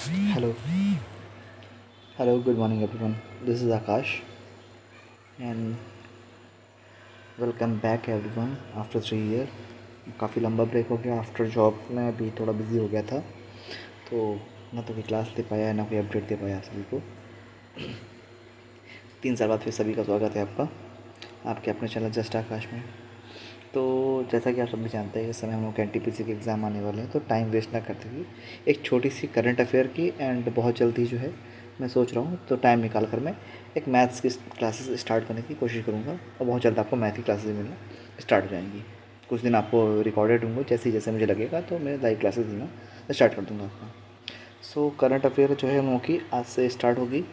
Hello, hello, good morning everyone. This is Akash and welcome back everyone after 3 year. काफ़ी लंबा break हो गया after job में अभी थोड़ा बिजी हो गया था तो ना तो कोई क्लास दे पाया ना कोई अपडेट दे पाया सभी को। 3 साल बाद फिर सभी का स्वागत है आपका आपके अपने चैनल जस्ट आकाश में। तो जैसा कि आप सभी जानते हैं इस समय हम लोग के एनटीपीसी के एग्ज़ाम आने वाले हैं तो टाइम वेस्ट ना करते हुए एक छोटी सी करंट अफेयर की एंड बहुत जल्दी जो है मैं सोच रहा हूँ तो टाइम निकाल कर मैं एक मैथ्स की क्लासेस स्टार्ट करने की कोशिश करूँगा और बहुत जल्द आपको मैथ की क्लासेस मिलना स्टार्ट हो जाएंगी। कुछ दिन आपको रिकॉर्डेड होंगे जैसे जैसे मुझे लगेगा तो मैं लाइव क्लासेस देना स्टार्ट कर दूँगा आपका। सो करंट अफेयर जो है हम लोगों की आज से स्टार्ट होगी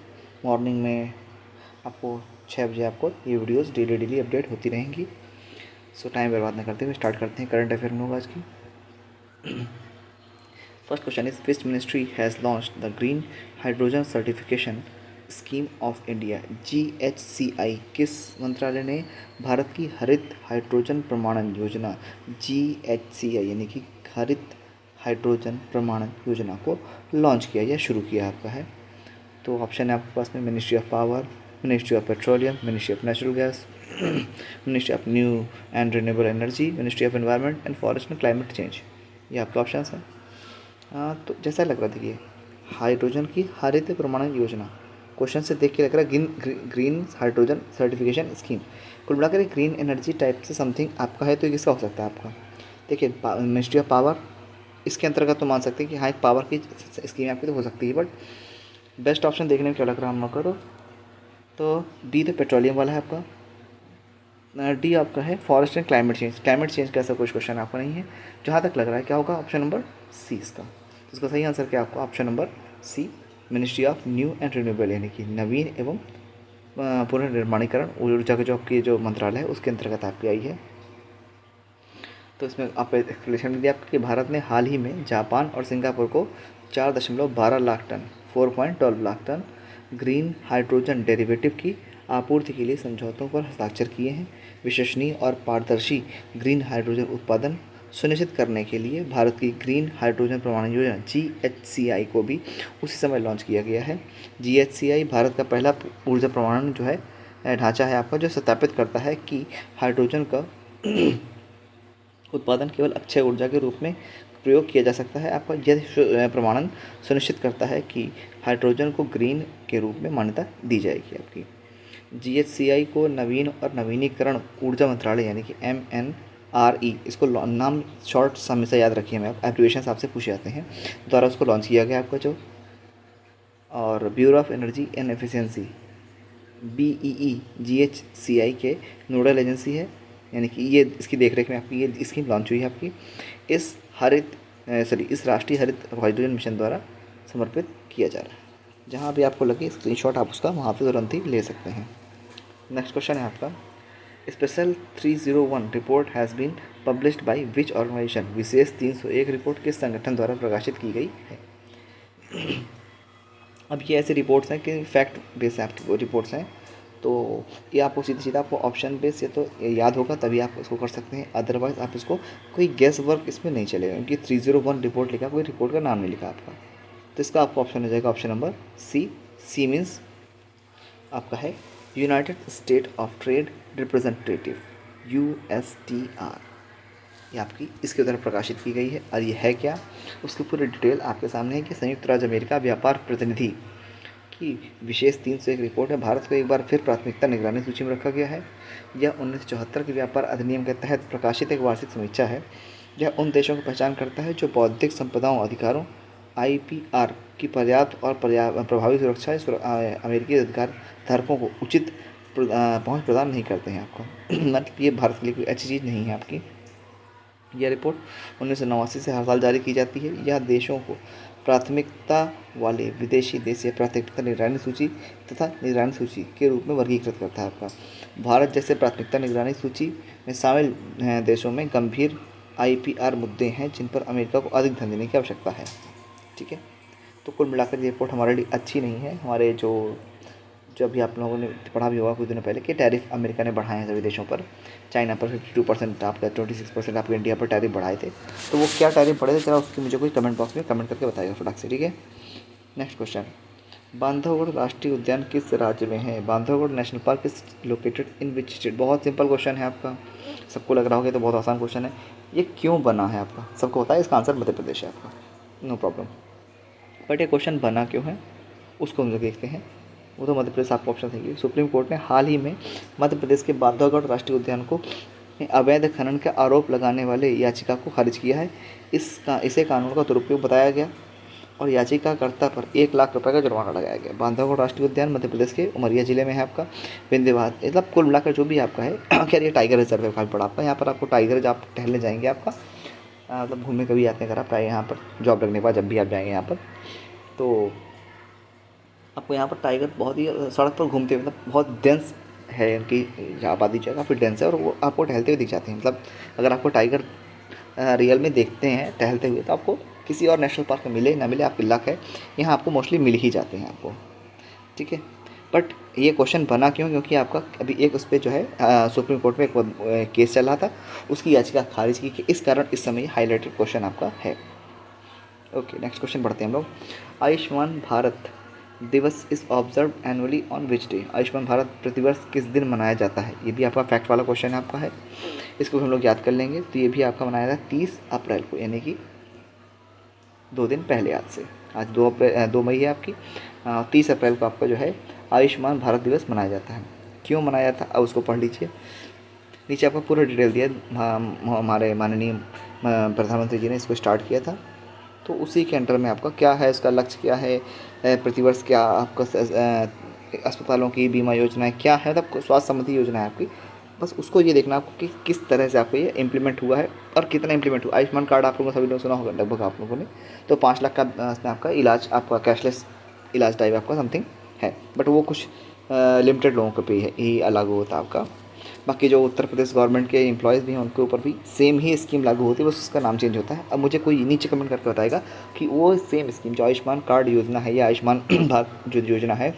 मॉर्निंग में। आपको 6 बजे आपको ये वीडियोज़ डेली डेली अपडेट होती रहेंगी। सो टाइम बर्बाद ना करते हुए स्टार्ट करते हैं करंट अफेयर में होगा आज की। First question is which ministry has launch the green hydrogen certification scheme of India GHCI। किस मंत्रालय ने भारत की हरित हाइड्रोजन प्रमाणन योजना GHCI यानी कि हरित हाइड्रोजन प्रमाणन योजना को लॉन्च किया या शुरू किया आपका है। तो ऑप्शन है आपके पास में ministry of power, ministry of petroleum, ministry of natural gas, ministry of new and renewable energy, ministry of environment and forest and climate change. ये आपके ऑप्शन हैं। हाँ तो जैसा लग रहा था देखिए हाइड्रोजन की हरित प्रमाणन योजना क्वेश्चन से देख के लग रहा है ग्रीन हाइड्रोजन सर्टिफिकेशन स्कीम। कुल मिलाकर एक ग्रीन एनर्जी टाइप से समथिंग आपका है तो ये किसका हो सकता है आपका। देखिए मिनिस्ट्री ऑफ पावर इसके अंतर्गत तो मान सकते हैं कि हाँ एक पावर की स्कीम आपकी तो हो सकती है बट बेस्ट ऑप्शन देखने में क्या लग रहा है हम लोग को तो डी तो पेट्रोलियम वाला है आपका। डी आपका है forest and climate change. Climate change का ऐसा कुछ क्वेश्चन आपका नहीं है जहाँ तक लग रहा है। क्या होगा ऑप्शन नंबर सी इसका। तो इसका सही आंसर क्या आपको option number C ministry of new and renewable यानी कि नवीन एवं पुनर्निर्माणीकरण ऊर्जा के जो आपकी जो मंत्रालय है उसके अंतर्गत आपकी आई है। तो इसमें आप एक्सप्लेनेशन दिया आपको कि भारत ने हाल ही में जापान और सिंगापुर को 4.12 lakh ton 4.12 lakh ton green hydrogen derivative की आपूर्ति के लिए समझौतों पर हस्ताक्षर किए हैं। विश्वसनीय और पारदर्शी ग्रीन हाइड्रोजन उत्पादन सुनिश्चित करने के लिए भारत की ग्रीन हाइड्रोजन प्रमाणन योजना GHCI को भी उसी समय लॉन्च किया गया है। GHCI भारत का पहला ऊर्जा प्रमाणन जो है ढांचा है आपका जो सत्यापित करता है कि हाइड्रोजन का उत्पादन केवल अक्षय ऊर्जा के रूप में प्रयोग किया जा सकता है। आपका यह प्रमाणन सुनिश्चित करता है कि हाइड्रोजन को ग्रीन के रूप में मान्यता दी जाएगी आपकी। GHCI को नवीन और नवीनीकरण ऊर्जा मंत्रालय यानी कि MNRE इसको नाम शॉर्ट हमेशा याद रखिए मैं एब्रिविएशन आपसे पूछे जाते हैं द्वारा उसको लॉन्च किया गया आपका जो। और bureau of energy and efficiency BEE GHCI के नोडल एजेंसी है यानी कि ये इसकी देखरेख में आपकी ये स्कीम लॉन्च हुई है आपकी इस राष्ट्रीय हरित हाइड्रोजन मिशन द्वारा समर्पित किया जा रहा है। जहाँ भी आपको लगे स्क्रीनशॉट आप उसका वहाँ पे तुरंत ही ले सकते हैं। नेक्स्ट क्वेश्चन है आपका special 301 report has been published by which organisation. विशेष 301 रिपोर्ट किस संगठन द्वारा प्रकाशित की गई है। अब ये ऐसी रिपोर्ट्स हैं कि फैक्ट बेस आपकी रिपोर्ट्स हैं तो ये आपको सीधा सीधा आपको ऑप्शन बेस ये तो याद होगा तभी आप इसको कर सकते हैं अदरवाइज़ आप इसको कोई गेस वर्क इसमें नहीं चलेगा क्योंकि 301 रिपोर्ट लिखा कोई रिपोर्ट का नाम नहीं लिखा आपका। तो इसका आपको ऑप्शन हो जाएगा ऑप्शन नंबर सी मीन्स आपका है United state of trade representative USTR। ये आपकी इसके द्वारा प्रकाशित की गई है और ये है क्या उसकी पूरी डिटेल आपके सामने है कि संयुक्त राज्य अमेरिका व्यापार प्रतिनिधि की विशेष 301 रिपोर्ट है। भारत को एक बार फिर प्राथमिकता निगरानी सूची में रखा गया है। यह 1974 के व्यापार अधिनियम के तहत प्रकाशित एक वार्षिक समीक्षा है। यह उन देशों की पहचान करता है जो बौद्धिक संपदाओं अधिकारों IPR की पर्याप्त और प्रभावी सुरक्षा अमेरिकी अधिकार धारकों को उचित पहुंच प्रदान नहीं करते हैं आपको। मतलब ये भारत के लिए कोई अच्छी चीज़ नहीं है आपकी। यह रिपोर्ट 1989 से हर साल जारी की जाती है। यह देशों को प्राथमिकता वाले विदेशी देश या प्राथमिकता निगरानी सूची तथा निगरानी सूची के रूप में वर्गीकृत करता है आपका। भारत जैसे प्राथमिकता निगरानी सूची में शामिल देशों में गंभीर IPR मुद्दे हैं जिन पर अमेरिका को अधिक ध्यान देने की आवश्यकता है। ठीक है तो कुल मिलाकर ये रिपोर्ट हमारे लिए अच्छी नहीं है। हमारे जो अभी आप लोगों ने पढ़ा भी होगा कुछ दिनों पहले कि टैरिफ अमेरिका ने बढ़ाए हैं सभी देशों पर। चाइना पर 52% आपका 26% आपके इंडिया पर टैरिफ बढ़ाए थे। तो वो क्या टैरिफ बढ़े थे चलो उसकी मुझे कोई कमेंट बॉक्स में कमेंट करके बताइएगा फटाक से। ठीक है नेक्स्ट क्वेश्चन, बांधवगढ़ राष्ट्रीय उद्यान किस राज्य में है? Bandhavgarh national park is located in which state? बहुत सिंपल क्वेश्चन है आपका, सबको लग रहा होगा तो बहुत आसान क्वेश्चन है। ये क्यों बना है आपका, सबको पता है इसका आंसर मध्य प्रदेश है आपका, नो प्रॉब्लम। बट ये क्वेश्चन बना क्यों है उसको हम लोग देखते हैं। वो तो मध्य प्रदेश आपका ऑप्शन है। सुप्रीम कोर्ट ने हाल ही में मध्य प्रदेश के बांधवगढ़ राष्ट्रीय उद्यान को अवैध खनन का आरोप लगाने वाले याचिका को खारिज किया है। इसे कानून का दुरुपयोग बताया गया और याचिकाकर्ता पर 1 लाख रुपए का जुर्माना लगाया गया। बांधवगढ़ राष्ट्रीय उद्यान मध्य प्रदेश के उमरिया जिले में है आपका। विंध्यवाद मतलब कुल मिलाकर जो भी आपका है खैर ये टाइगर रिजर्व है काफ़ी बड़ा आपका। यहाँ पर आपको टाइगर जब आप टहलने जाएंगे आपका मतलब घूमने कभी आते हैं अगर आप यहाँ पर जॉब लगने के बाद जब भी आप जाएंगे यहाँ पर तो आपको यहाँ पर टाइगर बहुत ही सड़क पर घूमते हुए मतलब बहुत डेंस है, इनकी आबादी जो है काफ़ी डेंस है और वो आपको टहलते हुए दिख जाते हैं। मतलब अगर आपको टाइगर रियल में देखते हैं टहलते हुए तो आपको किसी और नेशनल पार्क में मिले ना मिले आपकी लक है, यहाँ आपको मोस्टली मिल ही जाते हैं आपको, ठीक है। बट ये क्वेश्चन बना क्यों? क्योंकि आपका अभी एक उस पर जो है सुप्रीम कोर्ट में एक केस चल रहा था, उसकी याचिका खारिज की, इस कारण इस समय हाईलाइटेड क्वेश्चन आपका है। ओके नेक्स्ट क्वेश्चन पढ़ते हैं हम लोग। आयुष्मान भारत दिवस is observe annually on which day? Ayushman Bharat प्रतिवर्ष किस दिन मनाया जाता है? ये भी आपका फैक्ट वाला क्वेश्चन आपका है, इसको हम लोग याद कर लेंगे। तो ये भी आपका मनाया जाता है 30 अप्रैल को, यानी कि 2 दिन पहले आज से। आज 2 मई है आपकी, 30 अप्रैल को आपका जो है आयुष्मान भारत दिवस मनाया जाता है। क्यों मनाया जाता है अब उसको पढ़ लीजिए, नीचे आपको पूरा डिटेल दिया। हमारे माननीय प्रधानमंत्री जी ने इसको स्टार्ट किया था, तो उसी के अंडर में आपका क्या है, इसका लक्ष्य क्या है, प्रतिवर्ष क्या आपका अस्पतालों की बीमा योजनाएं क्या है, मतलब स्वास्थ्य संबंधी योजना है आपकी, बस उसको ये देखना आपको कि किस तरह से आपको ये इम्प्लीमेंट हुआ है और कितना इम्प्लीमेंट हुआ। आयुष्मान कार्ड आप लोगों ने सभी लोगों सुना होगा लगभग आप लोगों ने, तो 5 लाख का इसमें आपका इलाज, आपका कैशलेस इलाज टाइप आपका समथिंग है, बट वो कुछ लिमिटेड लोगों के पे है ही लागू होता है आपका। बाकी जो उत्तर प्रदेश गवर्नमेंट के एम्प्लॉयज़ भी हैं उनके ऊपर भी सेम ही स्कीम लागू होती है, बस उसका नाम चेंज होता है। अब मुझे कोई नीचे कमेंट करके बताएगा कि वो सेम स्कीम जो आयुष्मान कार्ड योजना है या आयुष्मान भारत जो योजना है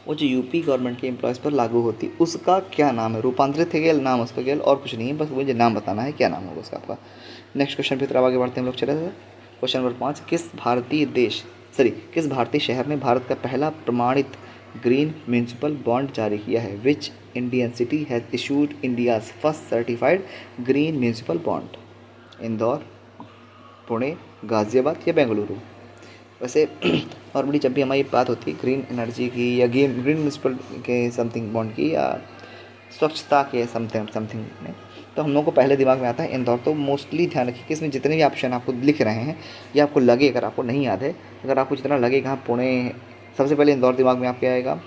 वो जो यूपी गवर्नमेंट के एम्प्लॉयज़ पर लागू होती है उसका क्या नाम है? रूपांतरित है नाम उसका केवल, और कुछ नहीं है, बस मुझे नाम बताना है क्या नाम होगा उसका आपका। नेक्स्ट क्वेश्चन की तरफ आगे बढ़ते हैं हम लोग, चले जाए क्वेश्चन नंबर 5। किस भारतीय शहर ने भारत का पहला प्रमाणित ग्रीन म्यूनिसिपल बॉन्ड जारी किया है? Which Indian city has issued India's first certified green municipal bond? Indore, Pune, Ghaziabad या बेंगलुरु? वैसे नॉर्मली जब भी हमारी बात होती है ग्रीन एनर्जी की या ग्रीन म्यूनिसिपल के समथिंग बॉन्ड की या स्वच्छता के समथिंग में, तो हम लोग को पहले दिमाग में आता है इंदौर। तो मोस्टली ध्यान रखिए कि इसमें जितने भी ऑप्शन आपको लिख रहे हैं या आपको लगे, अगर आपको नहीं याद है, अगर आपको जितना लगेगा हाँ पुणे, सबसे पहले इंदौर दिमाग में आपके आएगा,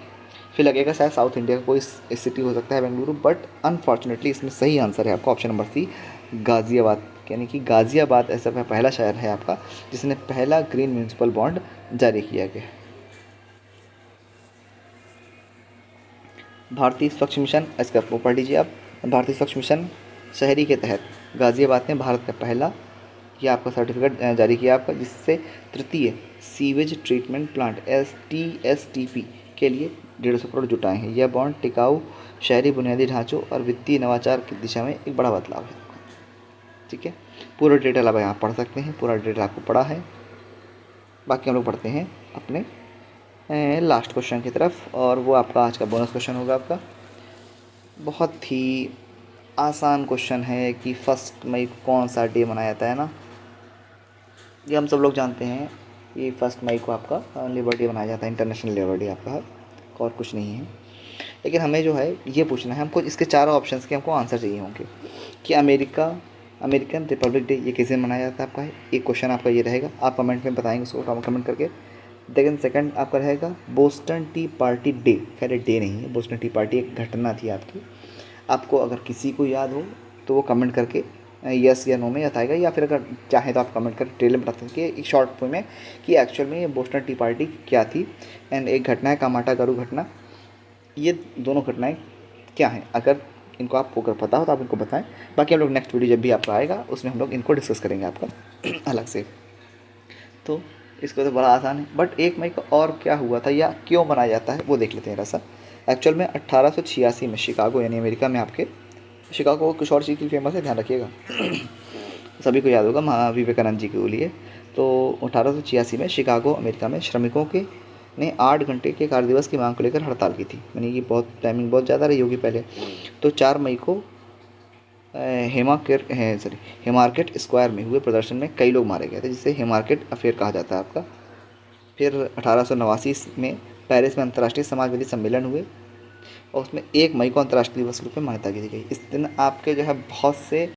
फिर लगेगा शायद साउथ इंडिया का कोई सिटी हो सकता है बेंगलुरु, बट अनफॉर्चुनेटली इसमें सही आंसर है आपका ऑप्शन नंबर सी, गाज़ियाबाद। यानी कि गाज़ियाबाद ऐसा पहला शहर है आपका जिसने पहला ग्रीन म्यूनिसिपल बॉन्ड जारी किया गया। भारतीय स्वच्छ मिशन, इसका पढ़ लीजिए आप। भारतीय स्वच्छ मिशन शहरी के तहत गाज़ियाबाद ने भारत का पहला ये आपका सर्टिफिकेट जारी किया आपका, जिससे तृतीय सीवेज ट्रीटमेंट प्लांट TSTP के लिए 150 करोड़ जुटाए हैं। यह बॉन्ड टिकाऊ शहरी बुनियादी ढांचों और वित्तीय नवाचार की दिशा में एक बड़ा बदलाव है, ठीक है। पूरा डिटेल आप यहाँ पढ़ सकते हैं, पूरा डिटेल आपको पढ़ा है। बाकी हम लोग पढ़ते हैं अपने लास्ट क्वेश्चन की तरफ, और वो आपका आज का बोनस क्वेश्चन होगा आपका। बहुत ही आसान क्वेश्चन है कि 1 मई को कौन सा डे मनाया जाता है ना, ये हम सब लोग जानते हैं। ये 1 मई को आपका लेबर डे मनाया जाता है, इंटरनेशनल लेबर डे आपका, और कुछ नहीं है। लेकिन हमें जो है ये पूछना है, हमको इसके चारों ऑप्शंस के हमको आंसर चाहिए होंगे कि अमेरिकन रिपब्लिक डे ये किस दिन मनाया जाता है आपका है। एक क्वेश्चन आपका ये रहेगा, आप कमेंट में बताएंगे उसको कमेंट करके। लेकिन सेकंड आपका रहेगा बोस्टन टी पार्टी डे। खैर डे नहीं है, बोस्टन टी पार्टी एक घटना थी आपकी। आपको अगर किसी को याद हो तो वो कमेंट करके यस या नो में बताएगा, या फिर अगर चाहे तो आप कमेंट करके डिटेल में बता सकते हैं एक शॉर्ट फॉर्म में कि एक्चुअल में ये बोस्टन टी पार्टी क्या थी। एंड एक घटना है कामाठा गारू घटना, ये दोनों घटनाएं क्या हैं, अगर इनको आपको अगर पता हो तो आप इनको बताएं। बाकी हम लोग नेक्स्ट वीडियो जब भी आपका आएगा उसमें हम लोग इनको डिस्कस करेंगे आपका अलग से। तो इसको तो बड़ा आसान है, बट 1 मई को और क्या हुआ था या क्यों मनाया जाता है वो देख लेते हैं ऐसा। एक्चुअल में 1886 में शिकागो यानी अमेरिका में आपके, शिकागो कुछ और चीज़ की फेमस है ध्यान रखिएगा सभी को याद होगा, विवेकानंद जी के लिए तो 1886 में शिकागो अमेरिका में श्रमिकों के ने 8 घंटे के कार्य दिवस की मांग को लेकर हड़ताल की थी। मैंने ये बहुत टाइमिंग बहुत ज़्यादा रही होगी पहले। तो 4 मई को हेमार्केट स्क्वायर में हुए प्रदर्शन में कई लोग मारे गए थे, जिसे हेमार्केट अफेयर कहा जाता है आपका। फिर 1889 में पेरिस में अंतर्राष्ट्रीय समाजवादी सम्मेलन हुए और उसमें 1 मई को अंतर्राष्ट्रीय दिवस के रूप में मान्यता दी गई। इस दिन आपके जो है बहुत से